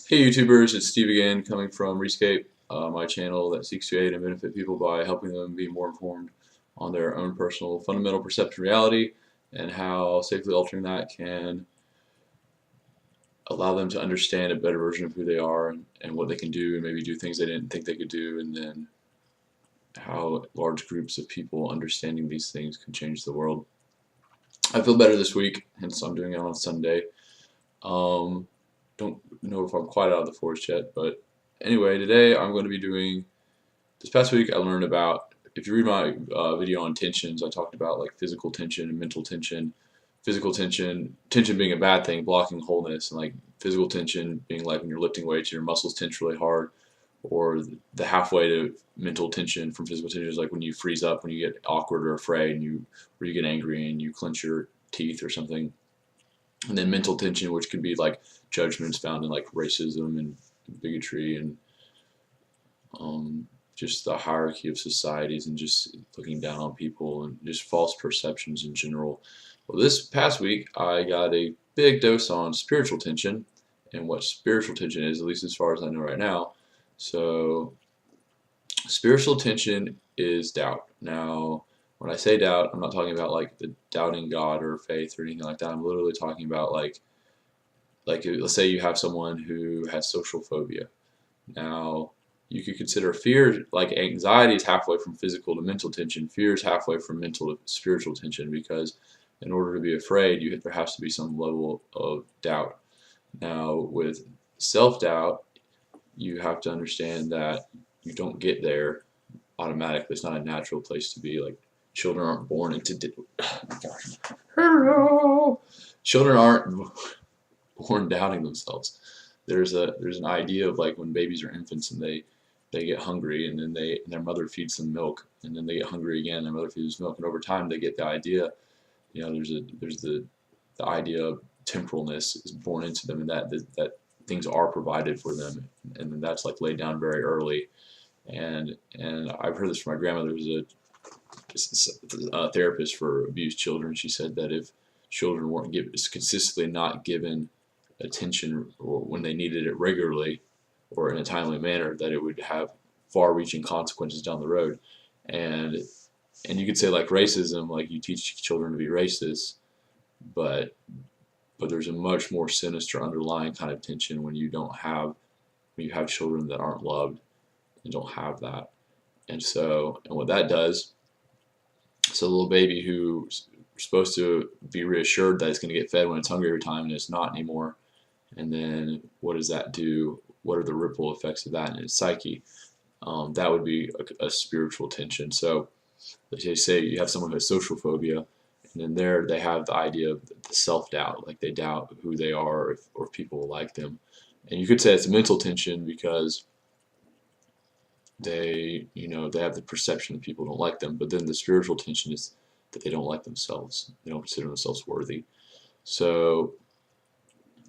Hey YouTubers, it's Steve again, coming from Rescape, my channel that seeks to aid and benefit people by helping them be more informed on their own personal fundamental perception of reality and how safely altering that can allow them to understand a better version of who they are and what they can do and maybe do things they didn't think they could do, and then how large groups of people understanding these things can change the world. I feel better this week, hence I'm doing it on Sunday. Um, don't know if I'm quite out of the forest yet, but anyway, today I'm going to be doing. This past week, I learned about. If you read my video on tensions, I talked about like physical tension and mental tension. Physical tension, tension being a bad thing, blocking wholeness, and like physical tension being like when you're lifting weights, your muscles tense really hard, or the halfway to mental tension from physical tension is like when you freeze up, when you get awkward or afraid, or you get angry and you clench your teeth or something. And then mental tension, which could be like judgments found in like racism and bigotry and just the hierarchy of societies and just looking down on people and just false perceptions in general. Well, this past week I got a big dose on spiritual tension and what spiritual tension is, at least as far as I know right now. So, spiritual tension is doubt. Now, when I say doubt, I'm not talking about like the doubting God or faith or anything like that. I'm literally talking about like let's say you have someone who has social phobia. Now, you could consider fear, like anxiety is halfway from physical to mental tension. Fear is halfway from mental to spiritual tension because in order to be afraid, there has to be some level of doubt. Now, with self-doubt, you have to understand that you don't get there automatically. It's not a natural place to be. Like, children aren't born into. Hello. Children aren't born doubting themselves. There's an idea of like when babies are infants and they get hungry and then their mother feeds them milk and then they get hungry again, their mother feeds them milk, and over time they get the idea. There's the idea of temporalness is born into them, and that things are provided for them, and then that's like laid down very early. And I've heard this from my grandmother, who's a therapist for abused children. She said that if children weren't given consistently not given attention or when they needed it regularly or in a timely manner, that it would have far-reaching consequences down the road. And and you could say like racism, like you teach children to be racist, but there's a much more sinister underlying kind of tension when you have children that aren't loved and don't have that. And what that does, so the little baby who's supposed to be reassured that it's going to get fed when it's hungry every time and it's not anymore. And then what does that do? What are the ripple effects of that in its psyche? That would be a spiritual tension. So they say you have someone who has social phobia, and then there they have the idea of the self-doubt, like they doubt who they are or if people will like them. And you could say it's a mental tension because they have the perception that people don't like them, but then the spiritual tension is that they don't like themselves. They don't consider themselves worthy. So,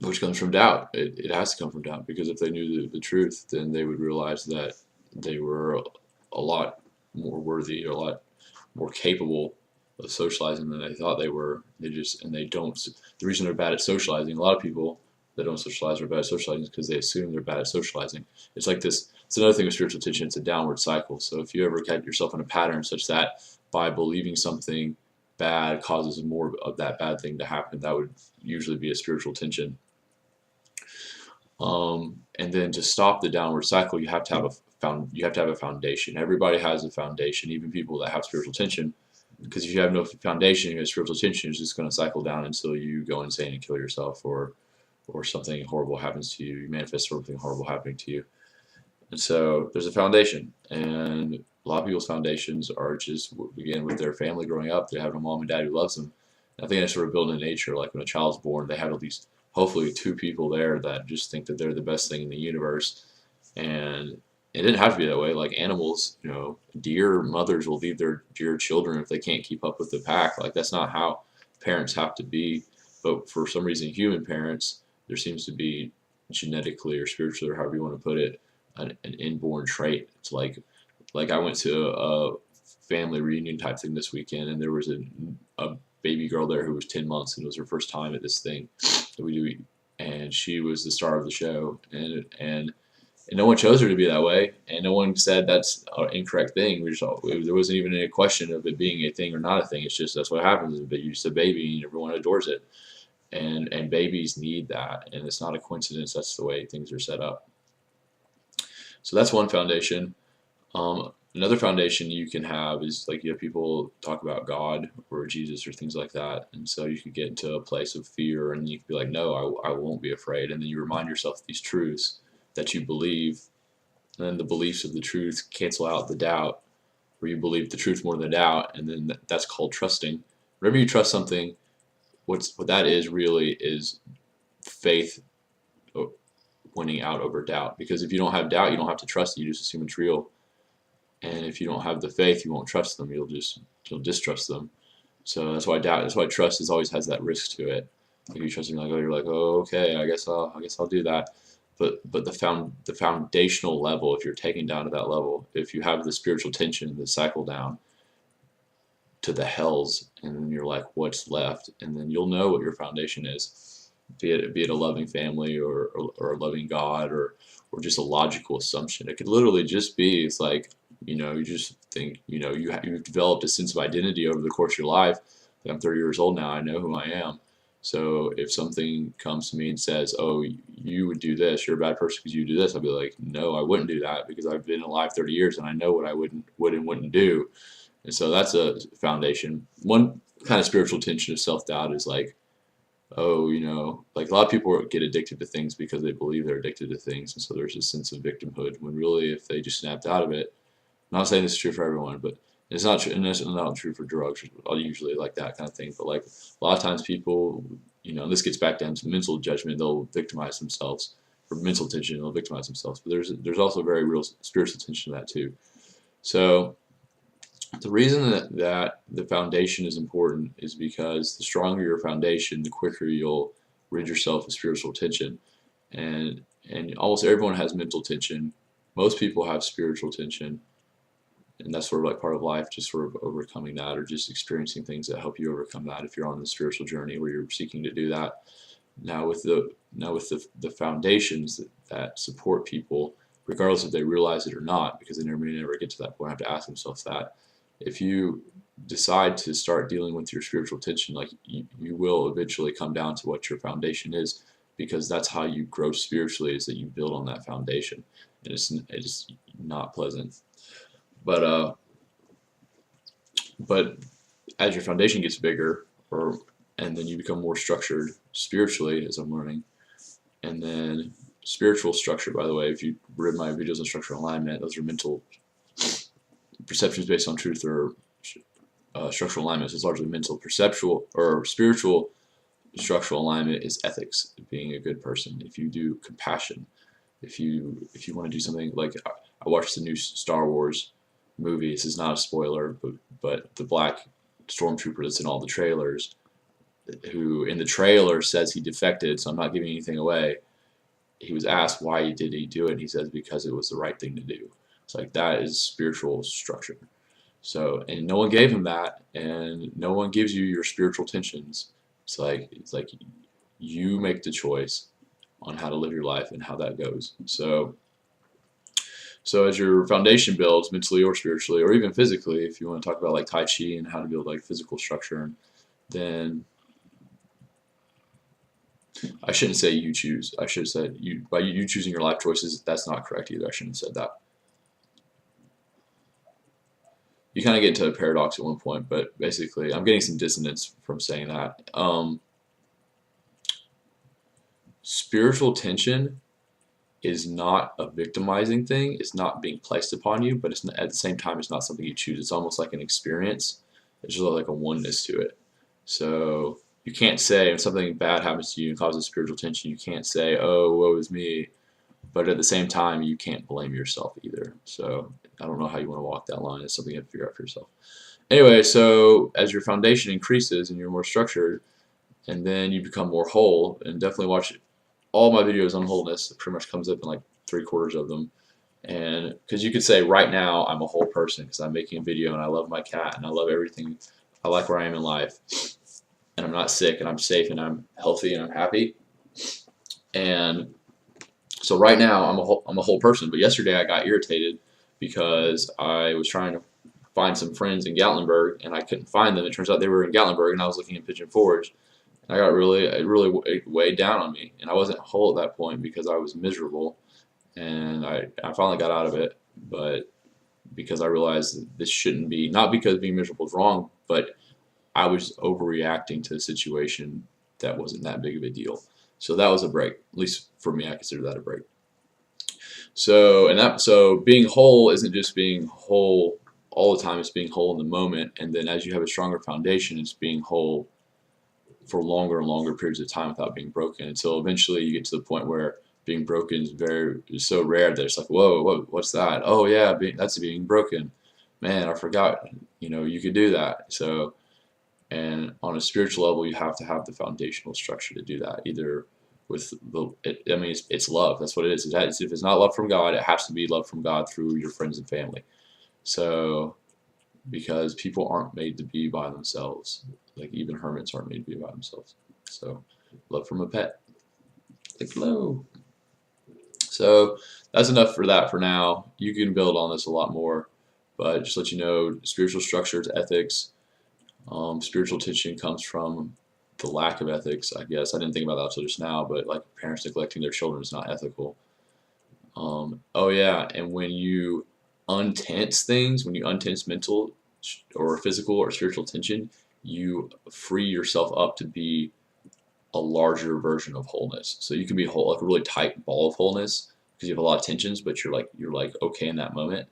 which comes from doubt. It has to come from doubt because if they knew the truth, then they would realize that they were a lot more worthy, or a lot more capable of socializing than they thought they were. They don't. The reason they're bad at socializing, a lot of people that don't socialize are bad at socializing because they assume they're bad at socializing. It's like this. It's another thing with spiritual tension. It's a downward cycle. So if you ever get yourself in a pattern such that by believing something bad causes more of that bad thing to happen, that would usually be a spiritual tension. And then to stop the downward cycle, you have to have a foundation. Everybody has a foundation, even people that have spiritual tension. Because if you have no foundation, you have spiritual tension, it's just going to cycle down until you go insane and kill yourself, or something horrible happens to you. You manifest something horrible happening to you. And so there's a foundation, and a lot of people's foundations are just begin with their family growing up. They have a mom and dad who loves them. And I think that's sort of built in nature. Like when a child's born, they have at least hopefully two people there that just think that they're the best thing in the universe. And it didn't have to be that way. Like animals, deer mothers will leave their deer children if they can't keep up with the pack. Like that's not how parents have to be. But for some reason, human parents, there seems to be genetically or spiritually, or however you want to put it, an inborn trait. It's like I went to a family reunion type thing this weekend, and there was a baby girl there who was 10 months, and it was her first time at this thing that we do and she was the star of the show, and no one chose her to be that way, and no one said that's an incorrect thing. There wasn't even a question of it being a thing or not a thing. It's just that's what happens. You're just a baby, and everyone adores it, and babies need that, and it's not a coincidence. That's the way things are set up. So that's one foundation. Another foundation you can have is like you have people talk about God or Jesus or things like that, and so you could get into a place of fear, and you could be like, no, I won't be afraid, and then you remind yourself these truths that you believe, and then the beliefs of the truth cancel out the doubt, where you believe the truth more than doubt, and then that's called trusting. Whenever you trust something, what that is really is faith winning out over doubt. Because if you don't have doubt, you don't have to trust it. You just assume it's real. And if you don't have the faith, you won't trust them. You'll distrust them. So that's why trust is always has that risk to it. Like you trust them, like, oh, you're like, oh, okay, I guess I'll do that. But the foundational level, if you're taking down to that level, if you have the spiritual tension, the cycle down to the hells, and then you're like, what's left? And then you'll know what your foundation is, be it a loving family or a loving God or just a logical assumption. It could literally just be, it's like, you just think, you've developed a sense of identity over the course of your life. Like, I'm 30 years old now, I know who I am. So if something comes to me and says, oh, you would do this, you're a bad person because you do this, I'll be like, no, I wouldn't do that because I've been alive 30 years and I know what I would and wouldn't do. And so that's a foundation. One kind of spiritual tension of self-doubt is like, oh, like a lot of people get addicted to things because they believe they're addicted to things. And so there's a sense of victimhood when really if they just snapped out of it, I'm not saying this is true for everyone, but it's not true, and it's not true for drugs or usually like that kind of thing. But like a lot of times people, this gets back down to mental judgment. They'll victimize themselves, or mental tension. They'll victimize themselves. But there's also very real spiritual tension to that too. So the reason that the foundation is important is because the stronger your foundation, the quicker you'll rid yourself of spiritual tension. And almost everyone has mental tension. Most people have spiritual tension. And that's sort of like part of life, just sort of overcoming that or just experiencing things that help you overcome that if you're on the spiritual journey where you're seeking to do that. Now with the foundations that support people, regardless if they realize it or not, because they may never get to that point, have to ask themselves that. If you decide to start dealing with your spiritual tension, like you will eventually come down to what your foundation is, because that's how you grow spiritually, is that you build on that foundation. And it's not pleasant. But as your foundation gets bigger, and then you become more structured spiritually, as I'm learning, and then spiritual structure, by the way, if you read my videos on structural alignment, those are mental perceptions based on truth or structural alignment. So it's largely mental. Perceptual or spiritual structural alignment is ethics, being a good person. If you do compassion, if you want to do something like I watched the new Star Wars movie. This is not a spoiler, but the black stormtrooper that's in all the trailers, who in the trailer says he defected, so I'm not giving anything away. He was asked why did he do it, and he says because it was the right thing to do. It's like that is spiritual structure. So, and no one gave him that, and no one gives you your spiritual tensions. It's like you make the choice on how to live your life and how that goes. So as your foundation builds mentally or spiritually or even physically, if you want to talk about like Tai Chi and how to build like physical structure, then I shouldn't say you choose. I should have said by you choosing your life choices. That's not correct either. I shouldn't have said that. You kind of get into a paradox at one point, but basically I'm getting some dissonance from saying that. Spiritual tension is not a victimizing thing. It's not being placed upon you, but it's not, at the same time, it's not something you choose. It's almost like an experience. There's just like a oneness to it. So you can't say if something bad happens to you and causes spiritual tension, you can't say, oh, woe is me. But at the same time, you can't blame yourself either. So I don't know how you want to walk that line. It's something you have to figure out for yourself. Anyway, so as your foundation increases and you're more structured, and then you become more whole, and definitely watch all my videos on wholeness. It pretty much comes up in like 3/4 of them. And because you could say right now I'm a whole person because I'm making a video and I love my cat and I love everything. I like where I am in life, and I'm not sick and I'm safe and I'm healthy and I'm happy. And so right now I'm a whole person. But yesterday I got irritated because I was trying to find some friends in Gatlinburg and I couldn't find them. It turns out they were in Gatlinburg and I was looking in Pigeon Forge. And I got it weighed down on me. And I wasn't whole at that point because I was miserable. And I finally got out of it. But because I realized that this shouldn't be, not because being miserable is wrong, but I was overreacting to a situation that wasn't that big of a deal. So that was a break. At least for me, I consider that a break. So being whole isn't just being whole all the time, it's being whole in the moment. And then as you have a stronger foundation, it's being whole for longer and longer periods of time without being broken until eventually you get to the point where being broken is so rare that it's like, whoa, what's that? Oh yeah, that's being broken. Man, I forgot. You could do that. So, and on a spiritual level, you have to have the foundational structure to do that. Either with it's love. That's what it is. If it's not love from God, it has to be love from God through your friends and family. So, because people aren't made to be by themselves, like even hermits aren't made to be by themselves. So, love from a pet. Like hello. So that's enough for that for now. You can build on this a lot more, but just let you know, spiritual structures, ethics, spiritual teaching comes from the lack of ethics, I guess. I didn't think about that until just now, but like parents neglecting their children is not ethical. Oh yeah, and when you untense things, when you untense mental or physical or spiritual tension, you free yourself up to be a larger version of wholeness. So you can be whole, like a really tight ball of wholeness because you have a lot of tensions, but you're like okay in that moment.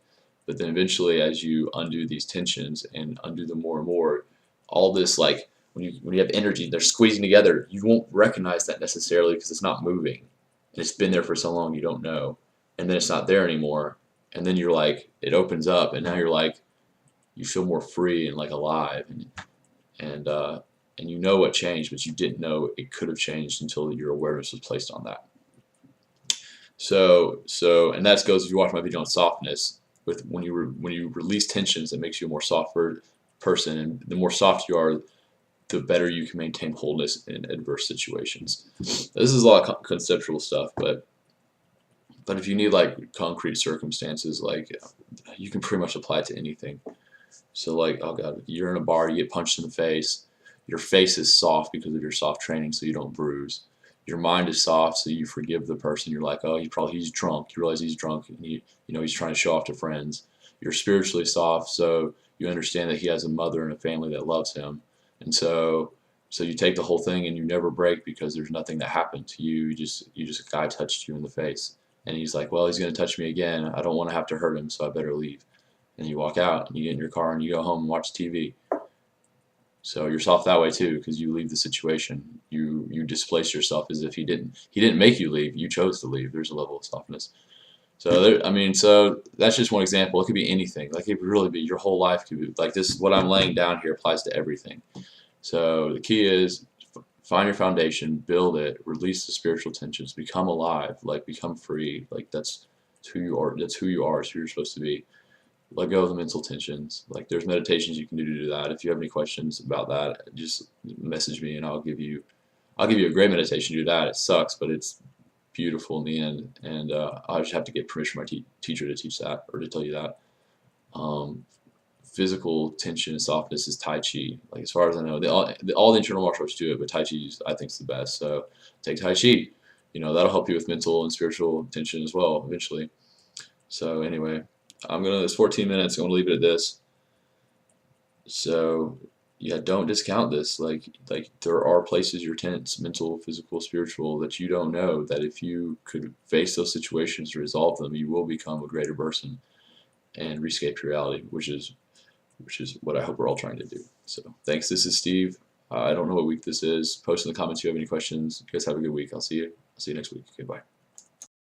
But then eventually, as you undo these tensions and undo them more and more, all this like when you have energy, they're squeezing together. You won't recognize that necessarily because it's not moving, and it's been there for so long you don't know, and then it's not there anymore, and then you're like it opens up, and now you're like you feel more free and like alive, and and you know what changed, but you didn't know it could have changed until your awareness was placed on that. And that goes if you watch my video on softness. With when you release tensions, it makes you a more softer person, and the more soft you are, the better you can maintain wholeness in adverse situations. This is a lot of conceptual stuff, but if you need like concrete circumstances, like you can pretty much apply it to anything. So like, oh god, you're in a bar, you get punched in the face. Your face is soft because of your soft training, so you don't bruise. Your mind is soft, so you forgive the person. You're like, oh, he's drunk. You realize he's drunk, and he's trying to show off to friends. You're spiritually soft, so you understand that he has a mother and a family that loves him, and so you take the whole thing and you never break because there's nothing that happened to you. You just a guy touched you in the face, and he's like, well, he's gonna touch me again. I don't want to have to hurt him, so I better leave. And you walk out and you get in your car and you go home and watch TV. So you're soft that way too because you leave the situation. You displace yourself as if he didn't make you leave. You chose to leave. There's a level of softness. So so that's just one example. It could be anything. Like it could really be your whole life could be like this. What I'm laying down here applies to everything. So the key is find your foundation, build it, release the spiritual tensions, become alive, like become free. Like that's who you are. That's who you are. It's who you're supposed to be. Let go of the mental tensions. Like there's meditations you can do to do that. If you have any questions about that, just message me and I'll give you a great meditation to do that. It sucks, but it's beautiful in the end. And I just have to get permission from my teacher to teach that or to tell you that. Um, Physical tension and softness is Tai Chi. Like as far as I know, all the internal martial arts do it, but Tai Chi I think is the best. So take Tai Chi. That'll help you with mental and spiritual tension as well eventually. So anyway, it's 14 minutes. I'm gonna leave it at this. So yeah, don't discount this. Like there are places you're tense, mental, physical, spiritual, that you don't know. That if you could face those situations, resolve them, you will become a greater person and rescape your reality, which is what I hope we're all trying to do. So thanks. This is Steve. I don't know what week this is. Post in the comments if you have any questions. You guys have a good week. I'll see you next week. Okay, bye.